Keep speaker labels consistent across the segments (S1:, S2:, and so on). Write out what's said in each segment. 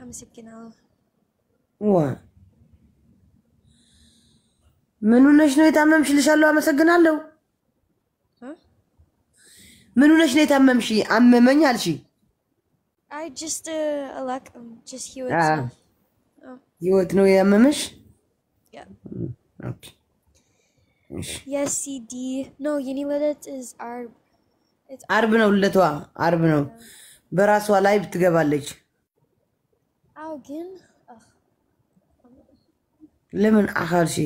S1: አመሰግናለሁ።
S2: ምን ሆነሽ ነው የታመምሽ? ልሻለሁ። አመሰግናለሁ። ምን ሆነሽ ነው የታመምሽ? አመመኝ አልሽ?
S1: I just like just ህይወት
S2: ህይወት ነው ያመመሽ?
S1: Yeah.
S2: Okay.
S1: Yes, CD. No, የኔ ልደት is Arb. It's
S2: አርብ ነው ልደቷ። አርብ ነው። በራሷ ላይ ብትገባለች።
S1: አው ግን
S2: ለምን አኻልሽ?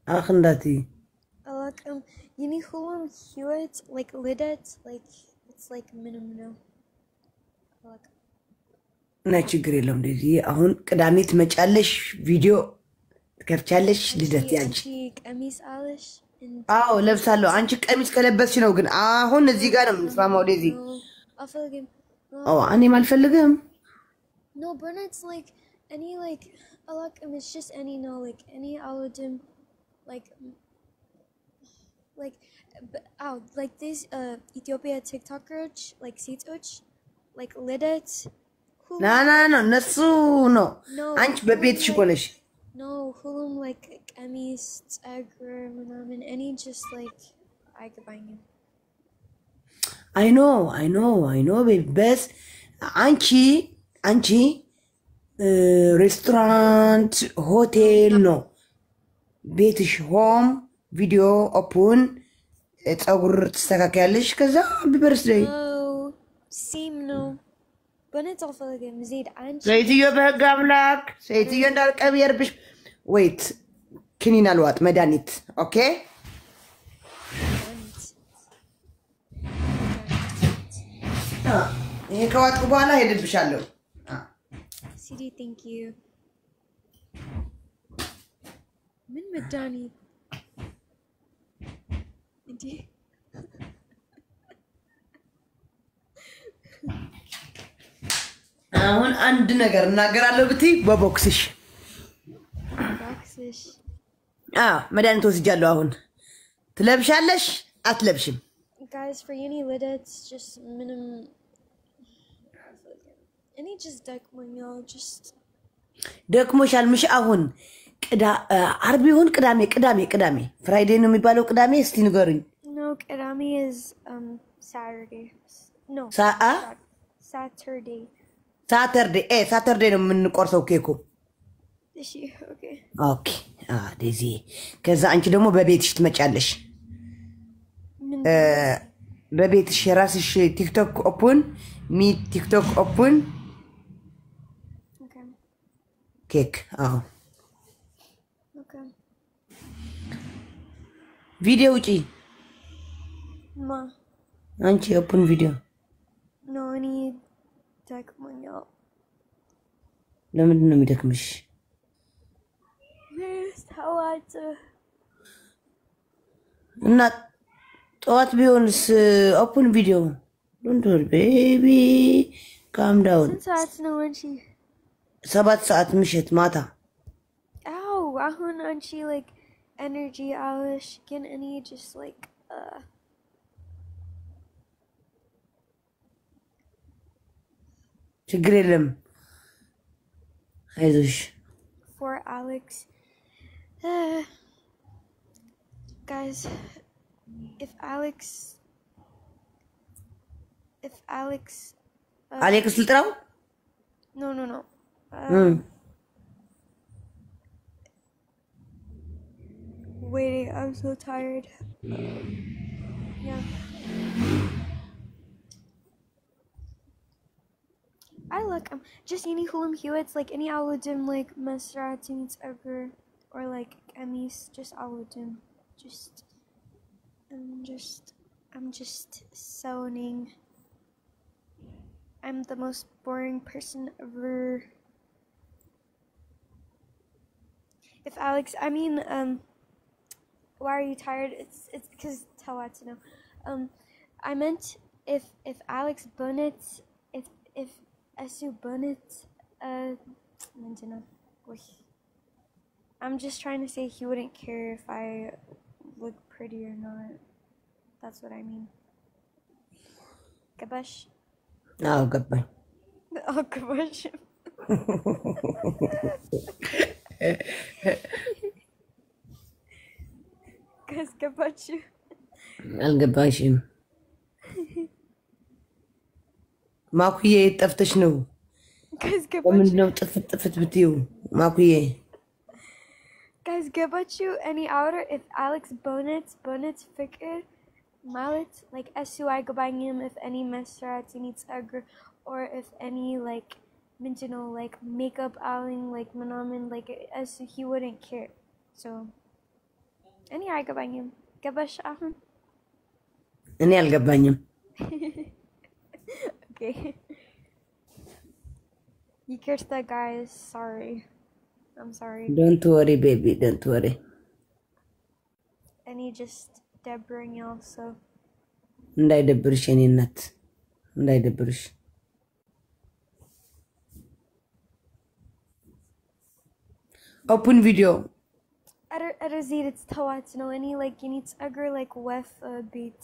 S2: አኽንዳቲ
S1: አላቅም የኔ ሁሉም ህይወት like ልደት like it's like ምንም ነው። አላቅም
S2: እና ችግር የለውም። እንደዚህ አሁን ቅዳሜ ትመጫለሽ፣ ቪዲዮ ትከፍቻለሽ። ልደት ያንቺ
S1: ቀሚስ አለሽ?
S2: አዎ ለብሳለሁ። አንቺ ቀሚስ ከለበስሽ ነው። ግን አሁን እዚህ ጋር ነው የምንስማማው። እንደዚህ
S1: አልፈልግም።
S2: እኔም አልፈልግም።
S1: No, but it's like any like አላቅም it's just any no like any አልወድም like like these Ethiopia TikTokers like ሴቶች like ልደት
S2: ና እነሱ ነው። አንቺ በቤትሽ እኮ ነሽ።
S1: No, ሁሉም like ቀሚስ ፀጉር ምናምን እኔ just like አይገባኝም።
S2: I know baby በስ አንቺ ሬስቶራንት ሆቴል ነው ቤትሽ ሆም ቪዲዮ ኦፕን ፀጉር ትስተካከያለሽ። ከዛ ቢበርስደይ
S1: ሲም ነው በነት አልፈልግም። ዜድ አንቺ
S2: ሴትዮ በህግ አምላክ ሴትዮ እንዳልቀብየርብሽ ወይት ክኒን አልዋጥ መድኃኒት ኦኬ። ይሄ ከዋጥኩ በኋላ ሄድብሻለሁ።
S1: ሲዲ ቴንክ ዩ ምን መድኃኒት እንዴ?
S2: አሁን አንድ ነገር እናገራለሁ ብትይ በቦክስሽ መድኃኒት ወስጃለሁ። አሁን ትለብሻለሽ አትለብሽም?
S1: Guys, for any ልደት just ምንም እኔ just
S2: ደክሞሻል። ምሽ አሁን ዓርብ ይሁን ቅዳሜ ፍራይዴ ነው የሚባለው። ቅዳሜ እስቲ ንገሩኝ።
S1: No, ቅዳሜ is Saturday. No.
S2: ሳተርዴ ነው የምንቆርሰው ኬኩ።
S1: እሺ ኦኬ
S2: ኦኬ። ዴዚ ከዛ አንቺ ደግሞ በቤትሽ ትመጫለሽ። በቤትሽ የራስሽ ቲክቶክ ኦፕን ቲክቶክ ኦፕን ኬክ ቪዲዮ ውጪ
S1: ማ
S2: አንቺ ኦፕን ቪዲዮ
S1: ነው እኔ ደክሞኛል።
S2: ለምንድን ነው የሚደክምሽ?
S1: ተዋት
S2: እና ጠዋት ቢሆንስ ኦፕን ቪዲዮ ዶንት ወሪ ቤቢ ካም ዳውን።
S1: ስንት ሰዓት ነው አንቺ?
S2: 7 ሰዓት ምሽት ማታ።
S1: አው አሁን አንቺ like energy አለሽ ግን እኔ just like
S2: ችግር የለም አይዞሽ።
S1: for Alex guys if Alex
S2: አሌክስ ልጥራው?
S1: no wait, I'm so tired. Yeah, I like just any ሁሉም ህይወት like any አልወድም like መስራት ፀጉር or like ቀሚስ just አልወድም I'm just sewing. I'm the most boring person ever. If Alex, I mean, why are you tired? It's because Tawatino. I meant if Alex Bonnet, if Asu Bonnet, I'm just trying to say he wouldn't care if I look pretty or not. That's what I mean. Gabash.
S2: ገባኝ።
S1: አልገባሽም ካስገባችሁ
S2: አልገባሽም ማኩዬ ጠፍተሽ ነው ምንድነው ጥፍት ብትዩ ማኩዬ
S1: ካስገባችሁ እኔ አውራ if Alex bonnet ፍቅር ማለት like እሱ አይገባኝም if any መስራት any ጸጉር or if any like ምንድነው like makeup aling like ምናምን like እሱ he wouldn't care so እኔ አይገባኝም ገባሽ አሁን
S2: እኔ አልገባኝም
S1: okay you cursed that guys sorry I'm sorry
S2: don't worry baby don't worry
S1: any just ደብረኝ also
S2: እንዳይደብርሽ የኔ እናት እንዳይደብርሽ open video
S1: Arazid it's tawat no any like you need to like with a beat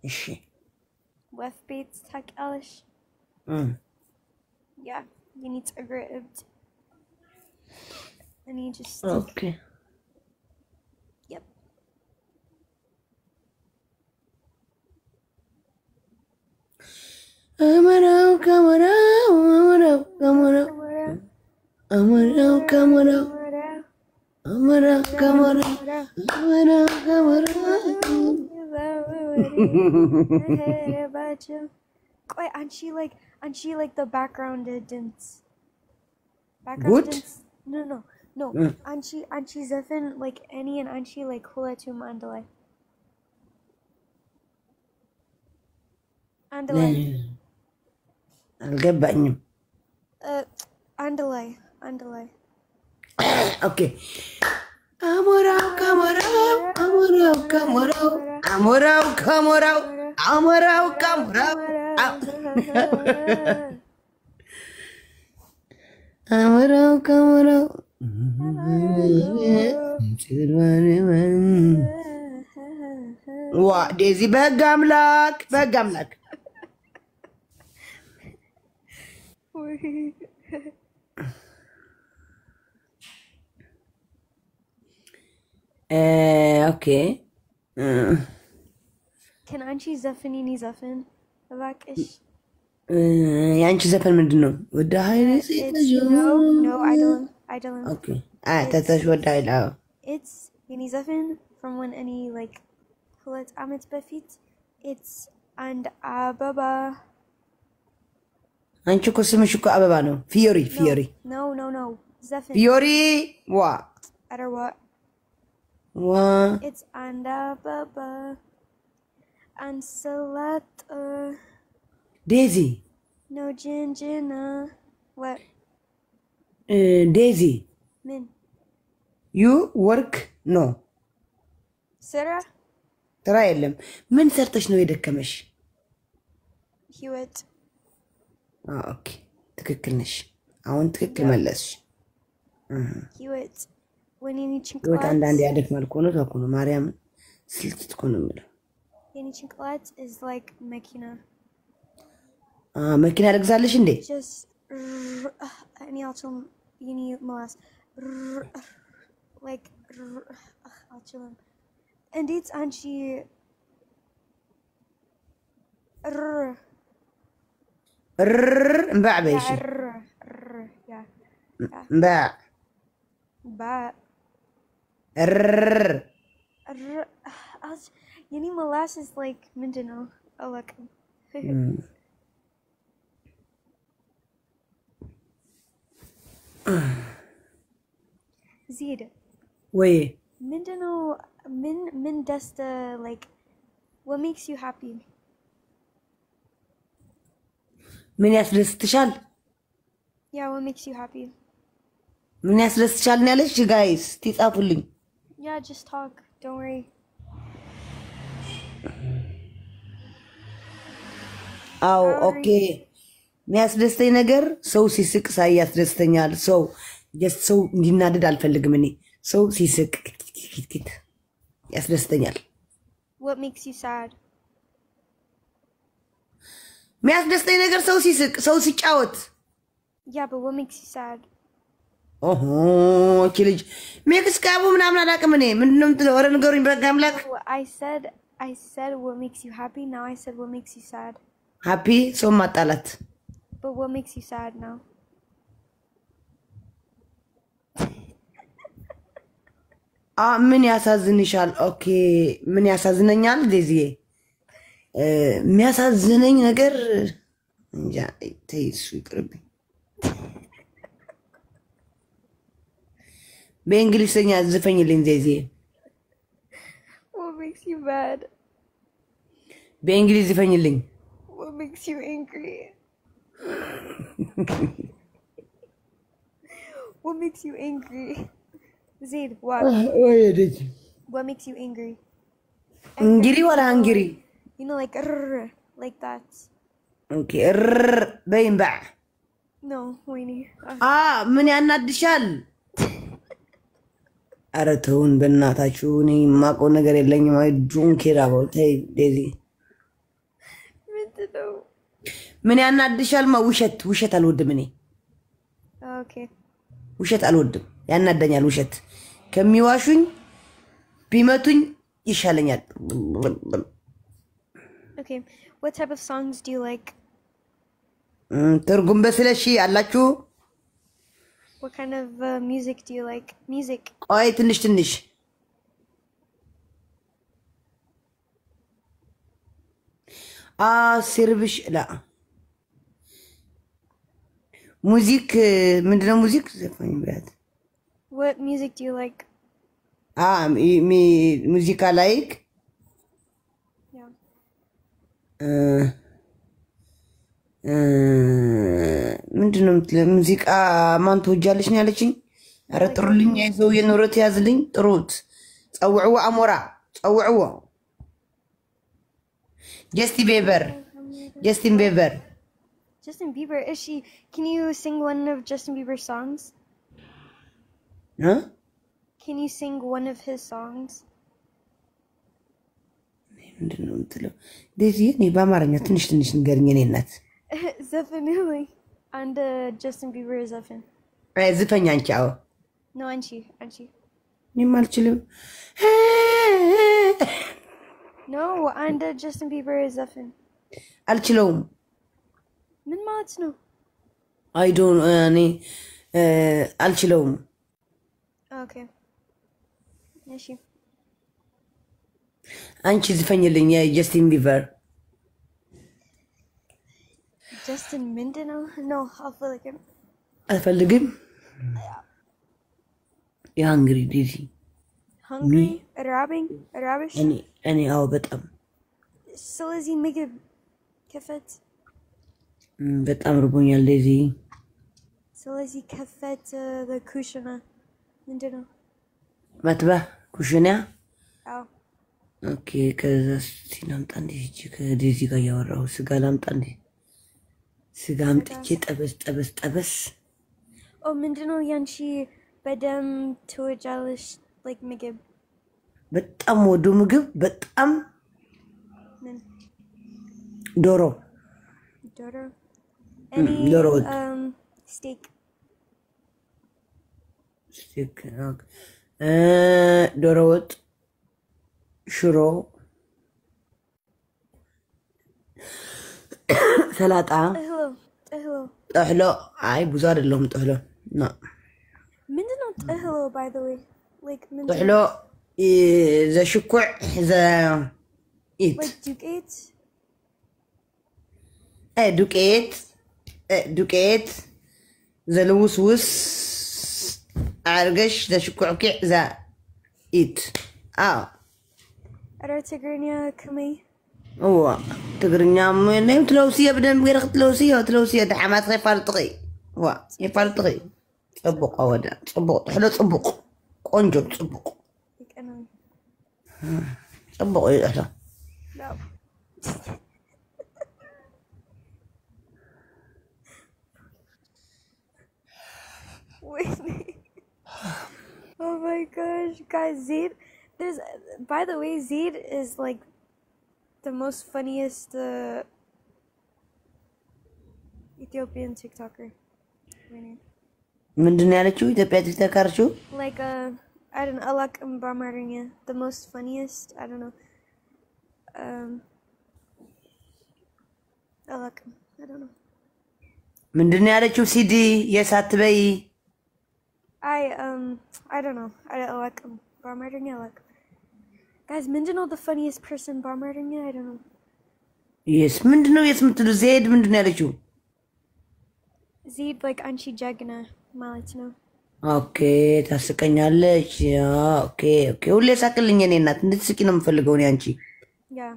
S2: እሺ
S1: with beats ታውቂያለሽ yeah you need to agree it and you just
S2: okay
S1: yep
S2: amarao
S1: Wait, and she like the background dance.
S2: Good?
S1: Dance. No. And she zefin like any and she like hula to mandalay. Andalay.
S2: አልገባኝም
S1: Andalay.
S2: Okay. Amorao. Wa Daisy በህግ አምላክ okay
S1: Can Anchi Zefanini Zefin? Avakish?
S2: ያንቺ ዘፈን ምንድነው ወደ ኃይሌ
S1: No, I don't.
S2: Okay. That's what I know.
S1: It's Yeni Zefin from when any like Hulet Amit Befit. It's and Ababa.
S2: አንቺ እኮ ስምሽ እኮ አበባ ነው ፊዮሪ
S1: No. Zefin.
S2: ፊዮሪ ዋ
S1: Or what?
S2: What?
S1: It's Anda Baba and Salat
S2: Daisy.
S1: No Jinjina. What?
S2: Daisy.
S1: Min.
S2: You work? No.
S1: Sarah?
S2: ተራ የለም ምን ሰርተሽ ነው የደከመሽ
S1: Hewitt.
S2: ኦኬ ትክክል ነሽ አሁን ትክክል መለስሽ
S1: Hewitt. When you need
S2: ህይወት አንዳንዴ ያደክማል እኮ ነው ታውቁ ነው ማርያም ስልችት እኮ ነው የምለው
S1: Yeni Chinkalat is like Mekina.
S2: መኪና ልግዛልሽ እንዴ
S1: Just any alchum Yeni Malas. Like alchum. And it's Anchi.
S2: እንባዕ በይሽ
S1: Yeah.
S2: እንባዕ
S1: But Yeni Malas is like Mindano. Oh look. Zid.
S2: ወይ
S1: Mindano Min Desta like what makes you happy?
S2: ምን ያስደስትሻል
S1: Yeah, what makes you happy?
S2: ምን ያስደስትሻል ነው ያለሽ ጋይስ ትጻፉልኝ
S1: Yeah, just talk. Don't worry.
S2: አው ኦኬ የሚያስደስተኝ ነገር ሰው ሲስቅ ሳይ ያስደስተኛል ሰው ሰው እንዲናደድ አልፈልግም እኔ ሰው ሲስቅ ኪት ያስደስተኛል
S1: What makes you sad?
S2: የሚያስደስተኝ ነገር ሰው ሲስቅ ሰው ሲጫወት
S1: Yeah, but what makes you sad?
S2: ኦሆ እቺ ልጅ ሜክስካቡ ምናምን አላውቅም እኔ ምንድነው የምትለው ኧረ ንገሩኝ በቃ አምላክ
S1: Oh, I said what makes you happy. Now I said what makes you sad.
S2: ሃፒ ሰው ማጣላት
S1: But what makes you sad now?
S2: ምን ያሳዝንሻል? ኦኬ ምን ያሳዝነኛል? ዴዚዬ የሚያሳዝነኝ ነገር እንጃ ተይ እሱ ይቅርብኝ። በእንግሊዝኛ ዝፈኝልኝ ዴዚዬ።
S1: What makes you mad?
S2: በእንግሊዝ ዝፈኝልኝ።
S1: What makes you angry? What makes you angry? Zaid, what? What makes you angry?
S2: Angry or angry?
S1: You know, like that.
S2: Okay, bayin ba?
S1: No, Winnie.
S2: ምን ያናድሻል? ኧረ ተውን በእናታችሁ እኔ የማውቀው ነገር የለኝም። አይ ዶንት ኬር አባውት ተይ ዴዚ።
S1: ምንድነው?
S2: ምን ያናድሻል? ውሸት አልወድም እኔ።
S1: Okay.
S2: ውሸት አልወድም፣ ያናደኛል ውሸት። ከሚዋሹኝ ቢመቱኝ ይሻለኛል።
S1: Okay. What type of songs do you like?
S2: ትርጉም በስለሺ አላችሁ?
S1: What kind of music do you like? Music.
S2: ቆይ ትንሽ ሲርብሽ ላ ሙዚክ ምንድነው? ሙዚክ ዘፈኝ ቢያት
S1: What music do you like?
S2: ሙዚቃ ላይክ
S1: Yeah.
S2: ምንድነው? ሙዚቃ ማን ትወጃለሽ ነው ያለችኝ? ኧረ ጥሩልኝ፣ አይዞው የኖረት ያዝልኝ፣ ጥሩት ጸውዕዎ አሞራ ጸውዕዎ። ጀስቲን ቤበር
S1: Justin Bieber. Can you sing one of Justin Bieber's songs?
S2: Huh?
S1: Can you sing one of his songs?
S2: ምንድነው የምትለው? ዴዚ እኔ በአማርኛ ትንሽ ንገርኝ የኔ እናት።
S1: Definitely. And Justin Bieber is Zephyr.
S2: ዝፈኛ አንቺ። አዎ
S1: No, አንቺ
S2: እኔም አልችልም።
S1: No, and Justin Bieber is Zephyr.
S2: አልችለውም።
S1: ምን ማለት ነው?
S2: አይ ዶንት እኔ አልችለውም።
S1: Okay. እሺ
S2: አንቺ ዝፈኝልኝ የጀስቲን ቢበር።
S1: ጀስቲን ምንድነው? No, አልፈልግም።
S2: አልፈልግም። የሃንግሪ ዴዚ
S1: Hungry? ራቢሽ?
S2: እኔ አዎ በጣም
S1: ስለዚህ ምግብ ከፈት።
S2: በጣም ርቦኛል ዴዚ። ስለዚህ
S1: ከፈት ኩሽና ምንድነው?
S2: መጥበህ ኩሽና።
S1: አዎ
S2: ኦኬ። ከዛ እስቲ ላምጣ እንዴ እቺ ከዴዚ ጋር ያወራው ስጋ ላምጣ እንዴ? ስጋ አምጥቼ ጠበስ።
S1: ምንድነው ያንቺ በደም ትወጃለሽ? like ምግብ
S2: በጣም ወዶ ምግብ በጣም
S1: ምን?
S2: ዶሮ ዶሮ
S1: ስቴክ
S2: ዶሮ ወጥ፣ ሽሮ፣ ሰላጣ፣ ጥህሎ። አይ ብዙ አይደለም ጥህሎ ነው።
S1: ምንድነው ጥህሎ? by the way like
S2: ጥህሎ ዘሽኩዕ ኢት
S1: like
S2: ዱቄት ዘልውስውስ አርገሽ ዘሽኩዕ ኪዕ ዛ ኢት
S1: أرى تقرنيا كمي
S2: هو تقرنيا نيم تلوسية بدنا بغير تلوسية دحمات غير فارطغي هو يفارطغي صبق أودا صبق حلو صبق قنجو صبق صبق إيه أحلى
S1: لا oh my gosh guys, Zaid, by the way, Zaid is like the most funniest Ethiopian TikToker.
S2: ምንድን ነው ያለችው? ኢትዮጵያ ቲክቶከርችው
S1: Like I don't know, Alak Mbarmarnya, the most funniest, I don't know. Alak, I don't know.
S2: ምንድን ነው ያለችው? ሲዲ የሳትበይ
S1: I don't know. I Alak Mbarmarnya Alak. Guys, ምንድነው the funniest person Mbarmarnya? I don't know.
S2: Yes, ምንድነው የምትሉ ዜድ ምንድን ነው ያለችው?
S1: Zid like አንቺ ጀግና ማለት ነው።
S2: ኦኬ ታስቀኛለች። ኦኬ ሁሌ ሳቅልኝ እኔ እናት እንድትስቂ ነው የምፈልገው እኔ አንቺ።
S1: Yeah.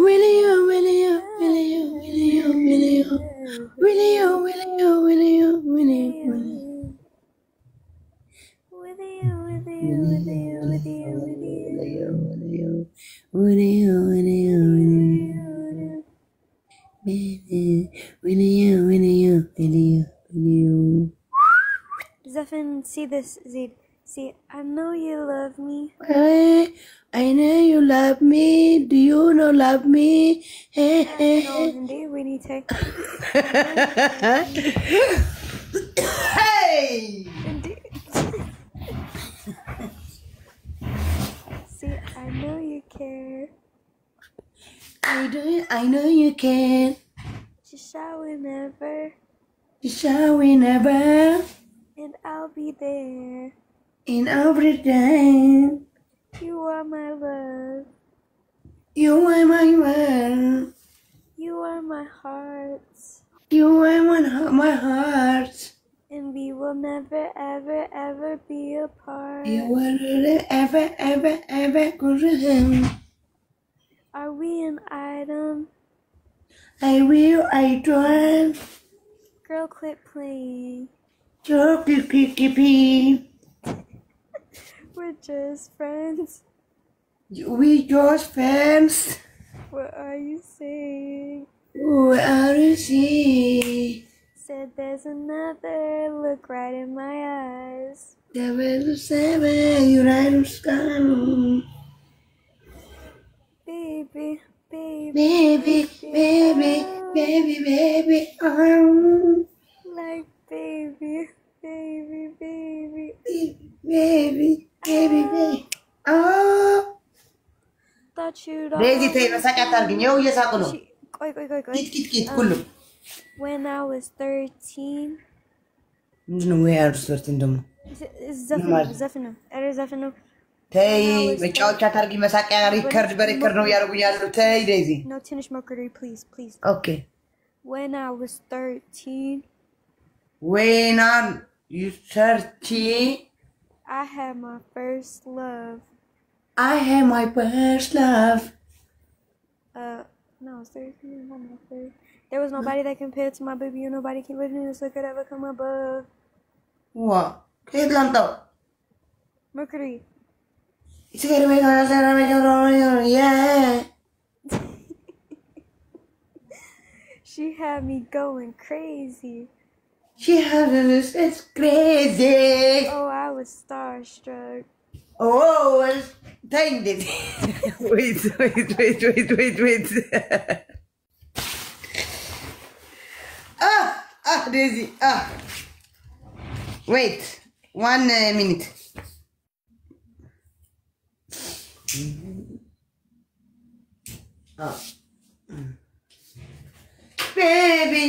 S2: Will you
S1: Zephin, see this, Zid. See, I know you love me.
S2: I know you love me. Do you know love me? Hey.
S1: No, Hindi, we need to.
S2: Hey.
S1: Hindi. See, I know you care.
S2: I know you can.
S1: Just shout whenever. And I'll be there.
S2: In every time.
S1: You are my love.
S2: You are my world.
S1: You are my heart.
S2: You are my heart.
S1: And we will never, ever, ever be apart.
S2: You will ever go to him.
S1: Are we an item?
S2: I don't.
S1: Girl, quit playing. We're just friends.
S2: We just friends.
S1: What are you saying?
S2: What are you saying?
S1: Said there's another. Look right in my eyes.
S2: There was a seven. You right on sky.
S1: Baby.
S2: Baby.
S1: Like baby.
S2: Baby. Oh.
S1: Thought you'd
S2: Daisy, say, masakit targin. Yo, yes, ako no.
S1: Koi.
S2: Kit, kulo.
S1: When I was 13.
S2: No way, I was 13 dum.
S1: Zefino. Era Zefino.
S2: Tay, መጫወቻ ታርጊ መሳቂያ ሪከርድ በሪከርድ ነው ያደርጉኝ ያሉ ተይ ዴዚ
S1: No, Tinish Mercury, please.
S2: Okay.
S1: When I was 13.
S2: When are you 13?
S1: I had my first love.
S2: I had my first love.
S1: No, I was 13. I'm not 30. There was nobody that compared to my baby, and nobody can live in this that could ever come above.
S2: What? Kaya lang to.
S1: Mercury.
S2: It's gonna make yeah.
S1: She had me going crazy.
S2: She had this, it's crazy.
S1: Oh, I was starstruck.
S2: Oh, dang it. Wait. Daisy. Wait, 1 minute. Baby.